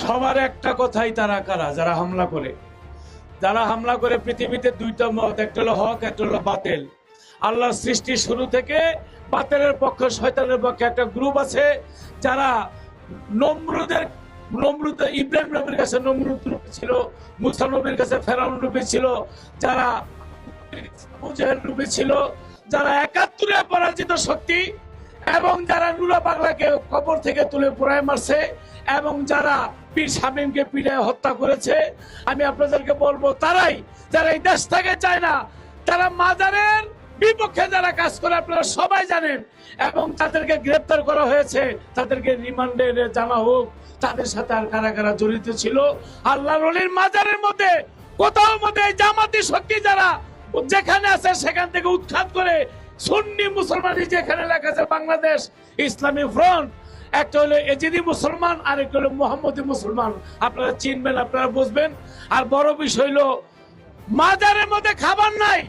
সবার একটা কথাই, তারা কারা? যারা হামলা করে। যারা হামলা করে পৃথিবীতে দুইটা মত, একটা হলো হক, একটা হলো বাতিল। আল্লাহর সৃষ্টির শুরু থেকে বাতিলের পক্ষে, শয়তানের পক্ষে একটা গ্রুপ আছে যারা নমরুদ ইব্রাহিম নবীর কাছে নমরুদ রূপে ছিল, মুসা নবীর কাছে ফেরাউন রূপে ছিল, যারা আবু জাহেল রূপে ছিল, যারা ৭১-এ পরাজিত শক্তি, এবং যারা নুরা পাগলাকে কবর থেকে তুলে পোড়ায় মারছে, এবং যারা পীর শামীমকে পিটায় হত্যা করেছে। আমি আপনাদেরকে বলবো, তারাই যারা এই দেশ থেকে চায় না, তারা মাজারের বিপক্ষে যারা কাজ করে আপনারা সবাই জানেন, এবং তাদেরকে গ্রেপ্তার করা হয়েছে, তাদেরকে রিমান্ডে জানা হোক তাদের সাথে আর কারা কারা জড়িত ছিল। আল্লাহর ওলির মাজারের মধ্যে কোথাও মধ্যে জামাতি শক্তি যারা যেখানে আছে সেখান থেকে উৎখাত করে সুন্নি মুসলমান, যেখানে লেখা আছে বাংলাদেশ ইসলামী ফ্রন্ট, একটা হলো এজিদি মুসলমান আর একটা হলো মোহাম্মদী মুসলমান, আপনারা চিনবেন, আপনারা বুঝবেন। আর বড় বিষয় হলো মাজারের মধ্যে খাবার নাই,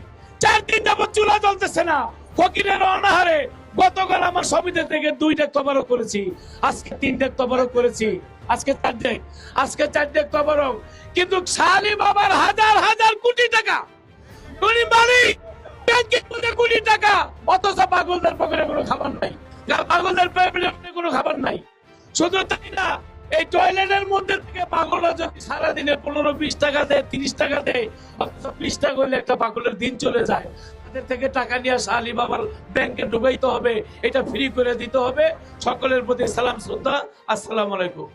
4 দিন যাবত চুলা জ্বলতেছে না, ফকিরের অনাহারে। গতকাল আমার সমিতি থেকে 2 ডেক তবারক করেছি, আজকে 3 ডেক তবারক করেছি, আজকে 4 ডেক তবারক। কিন্তু শালি বাবার হাজার হাজার কোটি টাকা উনি বাড়ি ব্যাংকের মধ্যে কোটি টাকা, অথচ পাগলদের পকেটে কোনো খাবার নাই, পাগলদের পকেটে কোনো খাবার নাই। শুধু তাই না, এই টয়লেটের মধ্যে থেকে পাগলরা যদি সারাদিনে 15-20 টাকা দেয়, 30 টাকা দেয়, অথচ 20 টাকা হলে একটা পাগলের দিন চলে যায়। তাদের থেকে টাকা নিয়ে শালি বাবার ব্যাংকে ঢুকাইতে হবে, এটা ফ্রি করে দিতে হবে। সকলের প্রতি সালাম শ্রদ্ধা, আসসালামু আলাইকুম।